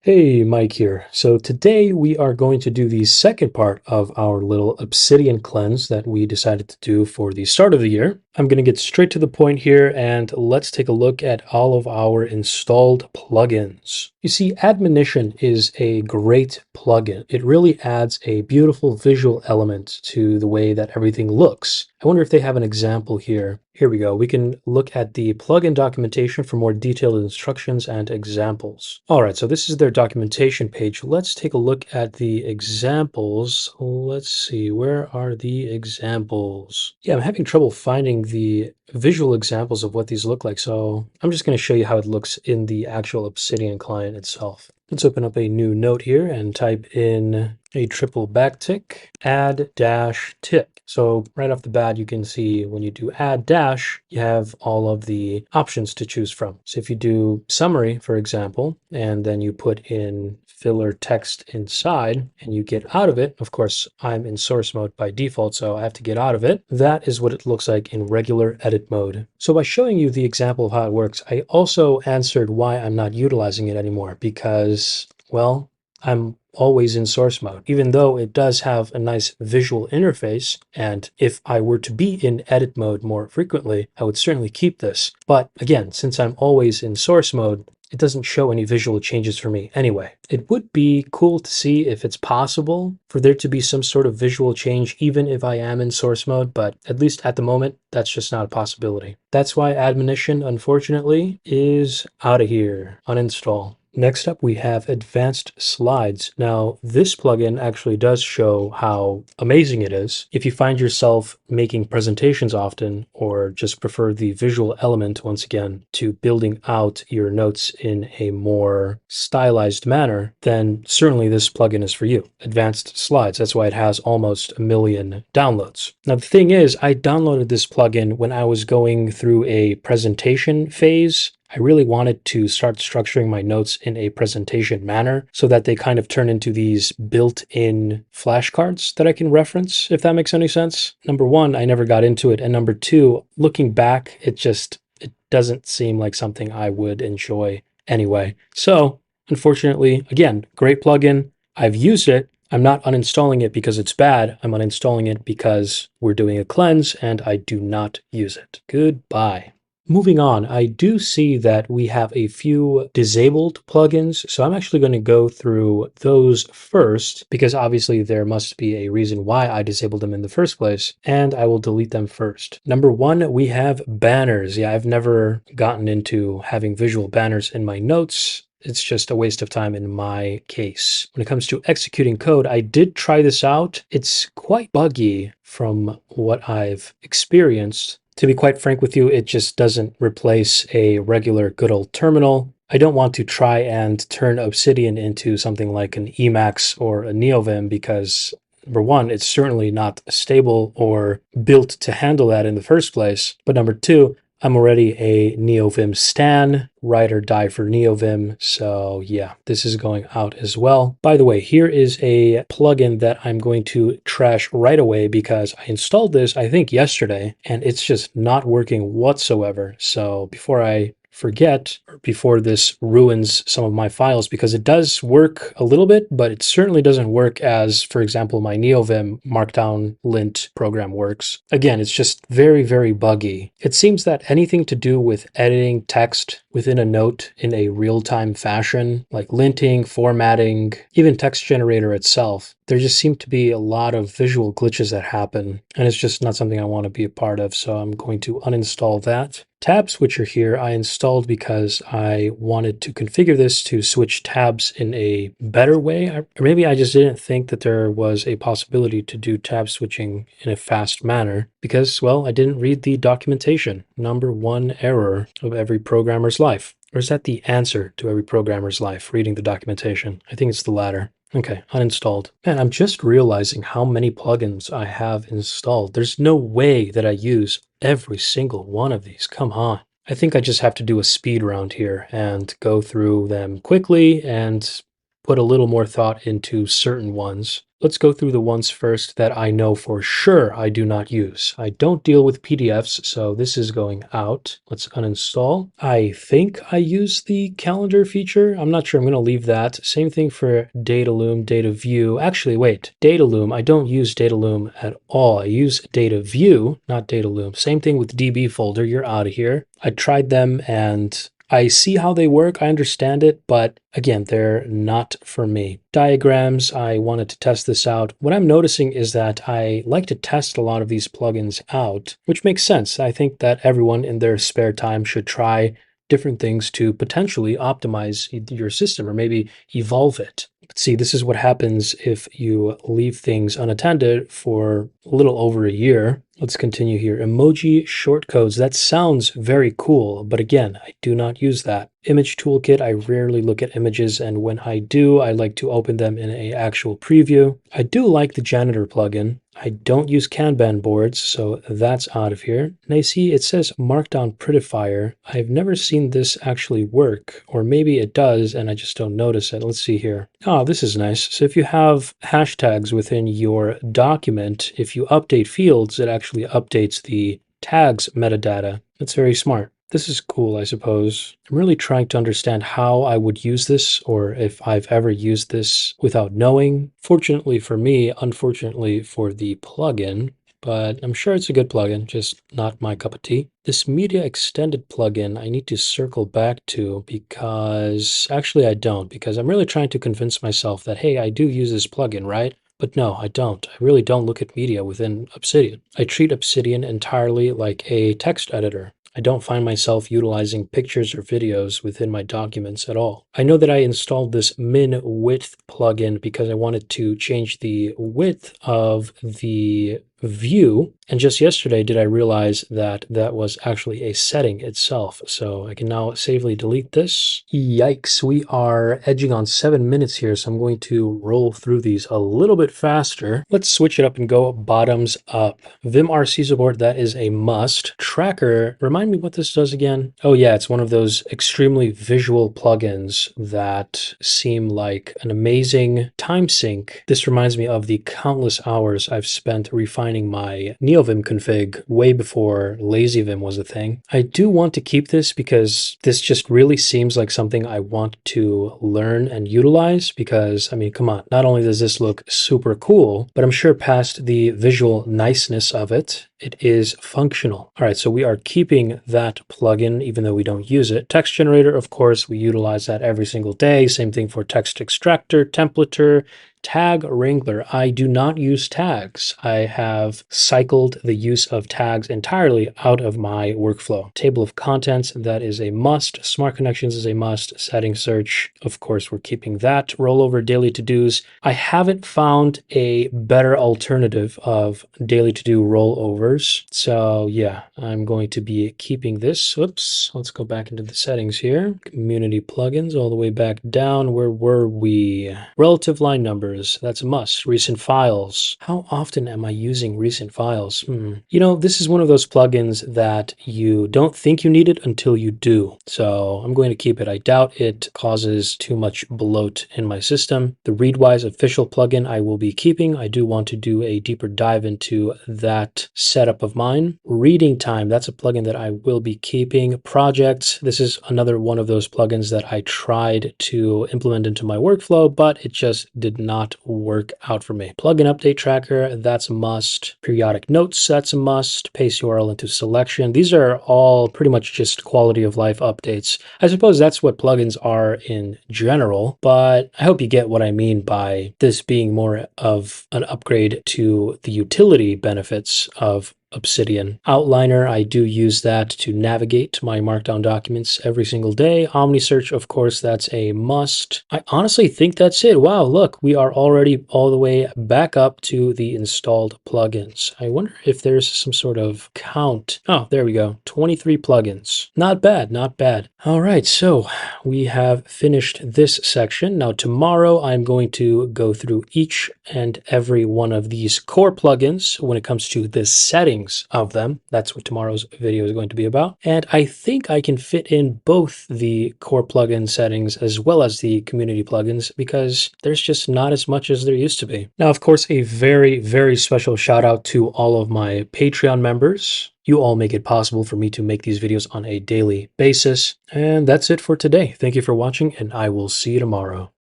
Hey, Mike here. So today we are going to do the second part of our little Obsidian cleanse that we decided to do for the start of the year. I'm going to get straight to the point here and let's take a look at all of our installed plugins. You see, Admonition is a great plugin. It really adds a beautiful visual element to the way that everything looks. I wonder if they have an example here. Here we go. We can look at the plugin documentation for more detailed instructions and examples. All right, so this is their documentation page. Let's take a look at the examples. Let's see, where are the examples? Yeah, I'm having trouble finding the visual examples of what these look like, so I'm just going to show you how it looks in the actual Obsidian client itself. Let's open up a new note here and type in a triple backtick, add dash tip. So right off the bat, you can see when you do add dash, you have all of the options to choose from. So if you do summary, for example, and then you put in filler text inside and you get out of it, of course, I'm in source mode by default, so I have to get out of it. That is what it looks like in regular edit mode. So by showing you the example of how it works, I also answered why I'm not utilizing it anymore because, well, I'm always in source mode, even though it does have a nice visual interface. And if I were to be in edit mode more frequently, I would certainly keep this. But again, since I'm always in source mode, it doesn't show any visual changes for me anyway. It would be cool to see if it's possible for there to be some sort of visual change even if I am in source mode, but at least at the moment, that's just not a possibility. That's why Admonition, unfortunately, is out of here. Uninstall. Next up, we have Advanced Slides. Now, this plugin actually does show how amazing it is. If you find yourself making presentations often, or just prefer the visual element, once again, to building out your notes in a more stylized manner, then certainly this plugin is for you. Advanced Slides, that's why it has almost 1 million downloads. Now, the thing is, I downloaded this plugin when I was going through a presentation phase. I really wanted to start structuring my notes in a presentation manner so that they kind of turn into these built-in flashcards that I can reference, if that makes any sense. Number one, I never got into it. And number two, looking back, it doesn't seem like something I would enjoy anyway. So unfortunately, again, great plugin. I've used it. I'm not uninstalling it because it's bad. I'm uninstalling it because we're doing a cleanse and I do not use it. Goodbye. Moving on, I do see that we have a few disabled plugins, so I'm actually going to go through those first because obviously there must be a reason why I disabled them in the first place, and I will delete them first. Number one, we have banners. Yeah, I've never gotten into having visual banners in my notes. It's just a waste of time in my case. When it comes to executing code, I did try this out. It's quite buggy from what I've experienced. To be quite frank with you, it just doesn't replace a regular good old terminal. I don't want to try and turn Obsidian into something like an Emacs or a NeoVim because number one, it's certainly not stable or built to handle that in the first place. But number two, I'm already a NeoVim stan, ride or die for NeoVim, so yeah, this is going out as well. By the way, here is a plugin that I'm going to trash right away because I installed this, I think, yesterday, and it's just not working whatsoever. So before I forget, or before this ruins some of my files, because it does work a little bit, but it certainly doesn't work as, for example, my NeoVim Markdown lint program works. Again, it's just very, very buggy. It seems that anything to do with editing text within a note in a real-time fashion, like linting, formatting, even text generator itself, there just seem to be a lot of visual glitches that happen, and it's just not something I want to be a part of, so I'm going to uninstall that. Tab switcher here I installed because I wanted to configure this to switch tabs in a better way. Or maybe I just didn't think that there was a possibility to do tab switching in a fast manner because, well, I didn't read the documentation. Number one error of every programmer's life. Or is that the answer to every programmer's life, reading the documentation? I think it's the latter. Okay, uninstalled. Man, I'm just realizing how many plugins I have installed. There's no way that I use every single one of these. Come on. I think I just have to do a speed round here and go through them quickly and put a little more thought into certain ones. let's go through the ones first that I know for sure I do not use. I don't deal with PDFs, so this is going out. Let's uninstall. I think I use the calendar feature. I'm not sure. I'm going to leave that. Same thing for Data Loom, Data View. Actually, wait, Data Loom. I don't use Data Loom at all. I use Data View, not Data Loom. Same thing with DB folder. You're out of here. I tried them and I see how they work, I understand it, but again, they're not for me. Diagrams, I wanted to test this out. What I'm noticing is that I like to test a lot of these plugins out, which makes sense. I think that everyone in their spare time should try different things to potentially optimize your system or maybe evolve it. But see, this is what happens if you leave things unattended for a little over a year. Let's continue here. Emoji shortcodes. That sounds very cool, but again, I do not use that. Image toolkit. I rarely look at images, and when I do, I like to open them in an actual preview. I do like the janitor plugin. I don't use Kanban boards, so that's out of here. And I see it says Markdown Prettifier. I've never seen this actually work, or maybe it does and I just don't notice it. Let's see here. Oh, this is nice. So if you have hashtags within your document, if you update fields, it actually updates the tags metadata. That's very smart. This is cool, I suppose. I'm really trying to understand how I would use this, or if I've ever used this without knowing. Fortunately for me, unfortunately for the plugin, but I'm sure it's a good plugin, just not my cup of tea. This media extended plugin, I need to circle back to because actually I don't, because I'm really trying to convince myself that, hey, I do use this plugin, right? But no, I don't. I really don't look at media within Obsidian. I treat Obsidian entirely like a text editor. I don't find myself utilizing pictures or videos within my documents at all. I know that I installed this min width plugin because I wanted to change the width of the view, and just yesterday did I realize that that was actually a setting itself. So I can now safely delete this. Yikes, we are edging on 7 minutes here, so I'm going to roll through these a little bit faster. Let's switch it up and go bottoms up. Vim Caesarboard, that is a must. Tracker, remind me what this does again. Oh yeah, it's one of those extremely visual plugins that seem like an amazing time sink. This reminds me of the countless hours I've spent refining my NeoVim config way before LazyVim was a thing. I do want to keep this because this just really seems like something I want to learn and utilize because, I mean, come on, not only does this look super cool, but I'm sure past the visual niceness of it, it is functional. All right, so we are keeping that plugin even though we don't use it. Text generator, of course, we utilize that every single day. Same thing for text extractor, templater, Tag Wrangler. I do not use tags. I have cycled the use of tags entirely out of my workflow. Table of contents, that is a must. Smart connections is a must. Setting search, of course, we're keeping that. Rollover daily to-dos. I haven't found a better alternative of daily to-do rollovers. So yeah, I'm going to be keeping this. Oops, let's go back into the settings here. Community plugins all the way back down. Where were we? Relative line numbers. That's a must. Recent files. How often am I using recent files? You know, this is one of those plugins that you don't think you need it until you do. So I'm going to keep it. I doubt it causes too much bloat in my system. The Readwise official plugin I will be keeping. I do want to do a deeper dive into that setup of mine. Reading time. That's a plugin that I will be keeping. Projects. This is another one of those plugins that I tried to implement into my workflow, but it just did not work out for me. Plugin update tracker, that's a must. Periodic notes, that's a must. Paste URL into selection. These are all pretty much just quality of life updates. I suppose that's what plugins are in general, but I hope you get what I mean by this being more of an upgrade to the utility benefits of Obsidian. Outliner, I do use that to navigate my Markdown documents every single day. OmniSearch, of course, that's a must. I honestly think that's it. Wow, look, we are already all the way back up to the installed plugins. I wonder if there's some sort of count. Oh, there we go. 23 plugins. Not bad, not bad. All right, so we have finished this section. Now tomorrow I'm going to go through each and every one of these core plugins when it comes to the settings settings of them. That's what tomorrow's video is going to be about. And I think I can fit in both the core plugin settings as well as the community plugins because there's just not as much as there used to be. Now, of course, a very, very special shout out to all of my Patreon members. You all make it possible for me to make these videos on a daily basis. And that's it for today. Thank you for watching, and I will see you tomorrow.